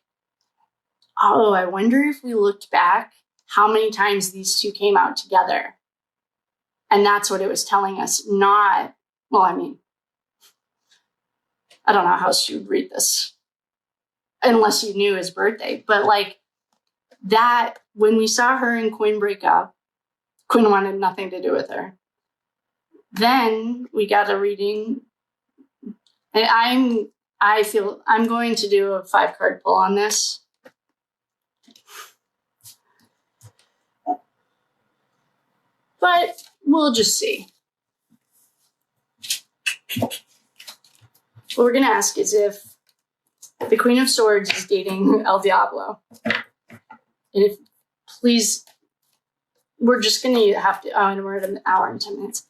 oh, I wonder if we looked back how many times these two came out together. And that's what it was telling us. Not, well, I mean, I don't know how else you would read this unless you knew his birthday. But like, that when we saw her and Quinn break up, Quinn wanted nothing to do with her. Then we got a reading, and I feel I'm going to do a 5-card pull on this. But we'll just see. What we're going to ask is if the Queen of Swords is dating El Diablo. And if, please, we're just going to have to, and we're at an hour and 10 minutes.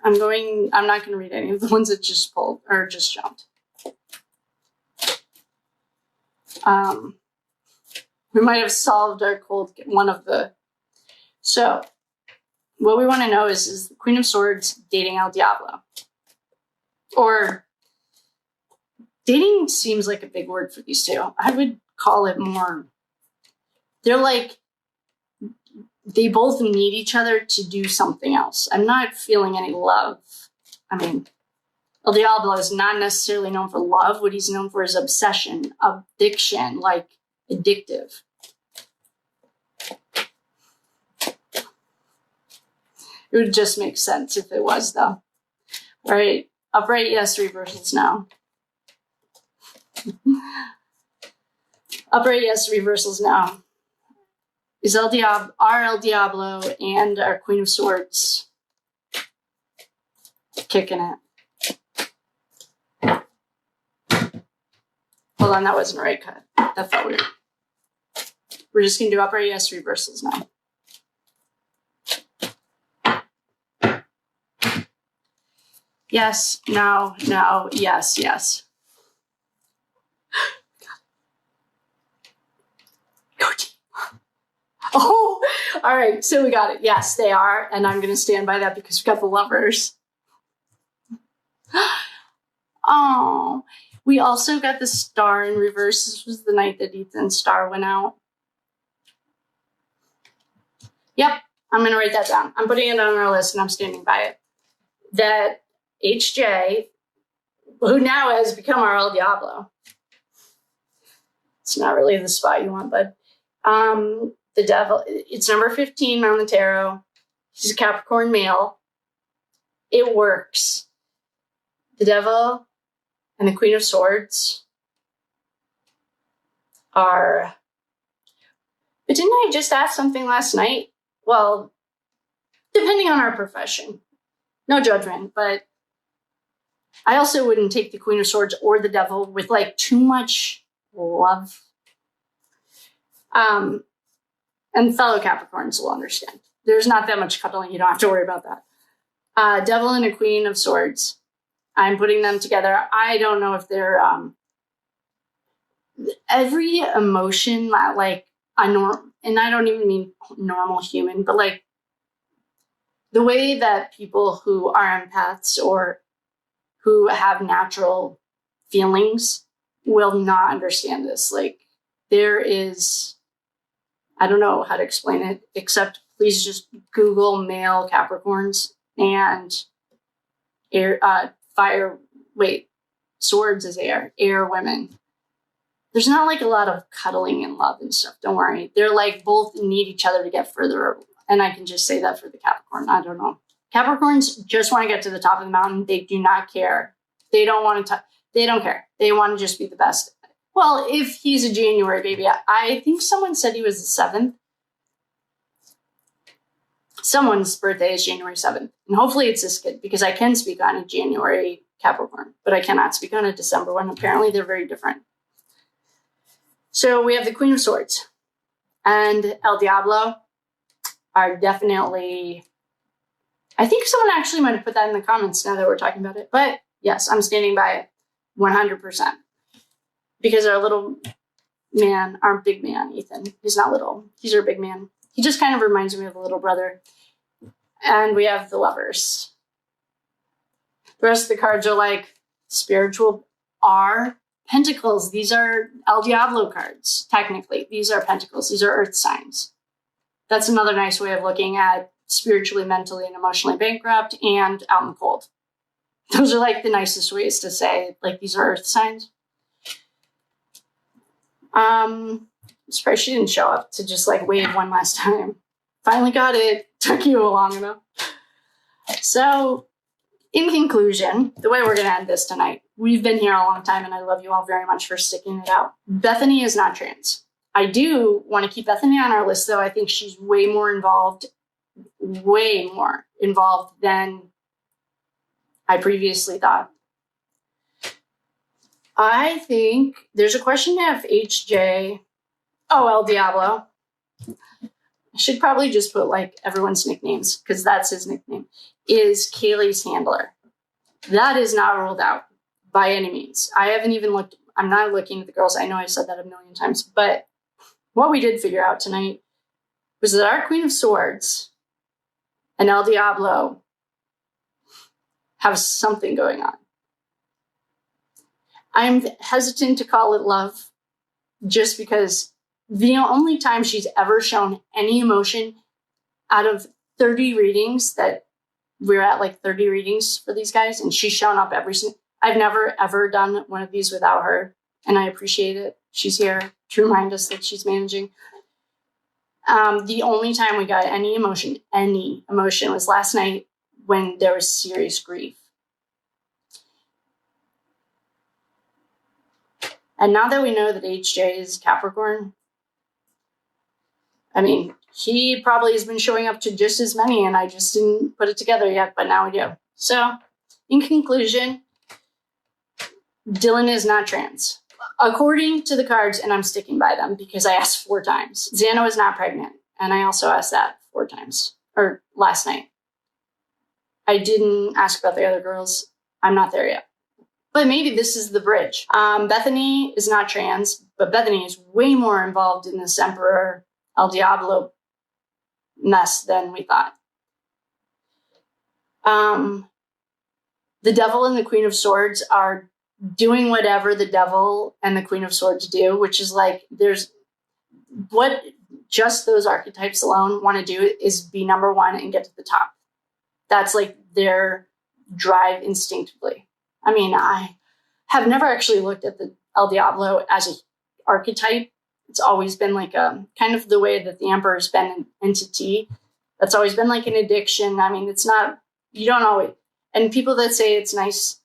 I'm not going to read any of the ones that just pulled, or just jumped. We might have solved our cold one of the. So, what we want to know is the Queen of Swords dating El Diablo? Or dating seems like a big word for these two. I would call it more. They're like, they both need each other to do something else. I'm not feeling any love. I mean, El Diablo is not necessarily known for love. What he's known for is obsession, addiction, like addictive. It would just make sense if it was, though. Right? Upright, yes. Reversals, no. Upright, yes. Reversals, no. Is our El Diablo and our Queen of Swords kicking it? Hold on, that wasn't the right cut. That felt weird. We're just going to do upright, yes, reversals now. Yes, no, no, yes, yes. Go team. Oh, all right, so we got it. Yes, they are, and I'm going to stand by that because we've got the Lovers. Oh, we also got the Star in reverse. This was the night that Ethan's star went out. Yep, I'm going to write that down. I'm putting it on our list, and I'm standing by it. That HJ, who now has become our El Diablo. It's not really the spot you want, but the Devil, it's number 15 on the tarot. He's a Capricorn male. It works. The Devil and the Queen of Swords are... But didn't I just ask something last night? Well, depending on our profession. No judgment, but I also wouldn't take the Queen of Swords or the Devil with like too much love. And fellow Capricorns will understand. There's not that much cuddling. You don't have to worry about that. Devil and a Queen of Swords. I'm putting them together. I don't know if they're every emotion like and I don't even mean normal human, but like the way that people who are empaths or who have natural feelings will not understand this. Like there is, I don't know how to explain it, except please just Google male Capricorns and swords is air women. There's not like a lot of cuddling and love and stuff. Don't worry. They're like both need each other to get further. And I can just say that for the Capricorn. I don't know. Capricorns just want to get to the top of the mountain. They do not care. They don't want to, they don't care. They want to just be the best. Well, if he's a January baby, I think someone said he was the 7th. Someone's birthday is January 7th. And hopefully it's this kid because I can speak on a January Capricorn, but I cannot speak on a December one. Apparently they're very different. So we have the Queen of Swords and El Diablo are definitely, I think someone actually might have put that in the comments now that we're talking about it. But yes, I'm standing by it 100%. Because our little man, our big man, Ethan, he's not little. He's our big man. He just kind of reminds me of a little brother. And we have the Lovers. The rest of the cards are like spiritual are Pentacles. These are El Diablo cards, technically. These are Pentacles. These are Earth signs. That's another nice way of looking at spiritually, mentally, and emotionally bankrupt and out in the cold. Those are like the nicest ways to say, like, these are earth signs. Surprised she didn't show up to just like wave one last time. Finally got it. Took you long enough. So, in conclusion, the way we're going to end this tonight, we've been here a long time and I love you all very much for sticking it out. Bethany is not trans. I do want to keep Bethany on our list, though. I think she's way more involved than I previously thought. I think there's a question if HJ, El Diablo. I should probably just put like everyone's nicknames because that's his nickname, is Kaylee's handler. That is not ruled out by any means. I haven't even looked, I'm not looking at the girls. I know I've said that a million times, but what we did figure out tonight was that our Queen of Swords and El Diablo have something going on. I'm hesitant to call it love just because the only time she's ever shown any emotion out of 30 readings that we're at, like 30 readings for these guys, and she's shown up every single. I've never ever done one of these without her, and I appreciate it. She's here to remind us that she's managing. The only time we got any emotion was last night when there was serious grief. And now that we know that HJ is Capricorn, I mean, he probably has been showing up to just as many, and I just didn't put it together yet, but now we do. So, in conclusion, Dylan is not trans. According to the cards, and I'm sticking by them because I asked 4 times. Xana is not pregnant, and I also asked that 4 times, or last night. I didn't ask about the other girls. I'm not there yet. But maybe this is the bridge. Bethany is not trans, but Bethany is way more involved in this Emperor El Diablo mess than we thought. The Devil and the Queen of Swords are doing whatever the Devil and the Queen of Swords do, which is like, there's what just those archetypes alone want to do is be number one and get to the top. That's like their drive instinctively. I mean, I have never actually looked at the El Diablo as an archetype. It's always been like a kind of the way that the Emperor's been an entity. That's always been like an addiction. I mean, it's not, you don't always, and people that say it's nice,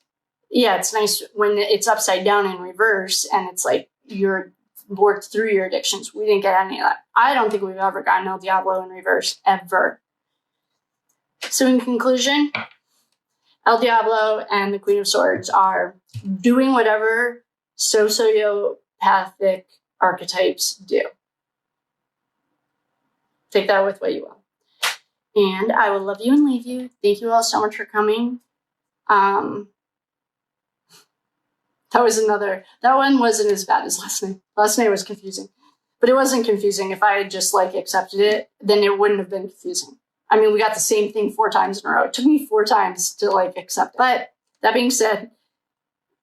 yeah, it's nice when it's upside down in reverse and it's like you're worked through your addictions. We didn't get any of that. I don't think we've ever gotten El Diablo in reverse, ever. So in conclusion, El Diablo and the Queen of Swords are doing whatever sociopathic archetypes do. Take that with what you will. And I will love you and leave you. Thank you all so much for coming. That one wasn't as bad as last night. Last night was confusing. But it wasn't confusing. If I had just like accepted it, then it wouldn't have been confusing. I mean, we got the same thing 4 times in a row. It took me 4 times to like accept it. But that being said,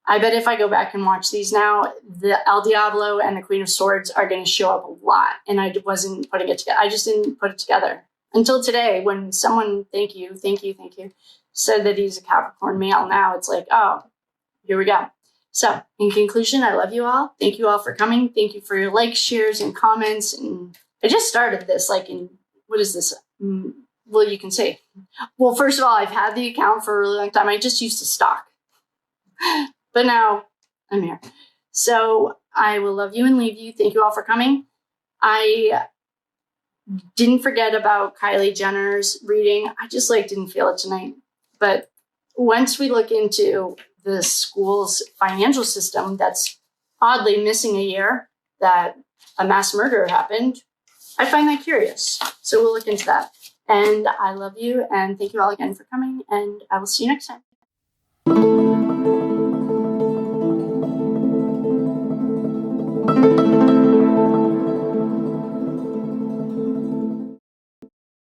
I bet if I go back and watch these now, the El Diablo and the Queen of Swords are going to show up a lot. And I wasn't putting it together. I just didn't put it together until today when someone, thank you, said that he's a Capricorn male. Now it's like, oh, here we go. So in conclusion, I love you all. Thank you all for coming. Thank you for your likes, shares, and comments. And I just started this like in, what is this? Well, you can say, well, first of all, I've had the account for a really long time. I just used to stalk. But now I'm here. So I will love you and leave you. Thank you all for coming. I didn't forget about Kylie Jenner's reading. I just like didn't feel it tonight. But once we look into the school's financial system that's oddly missing a year that a mass murder happened, I find that curious. So we'll look into that. And I love you and thank you all again for coming, and I will see you next time.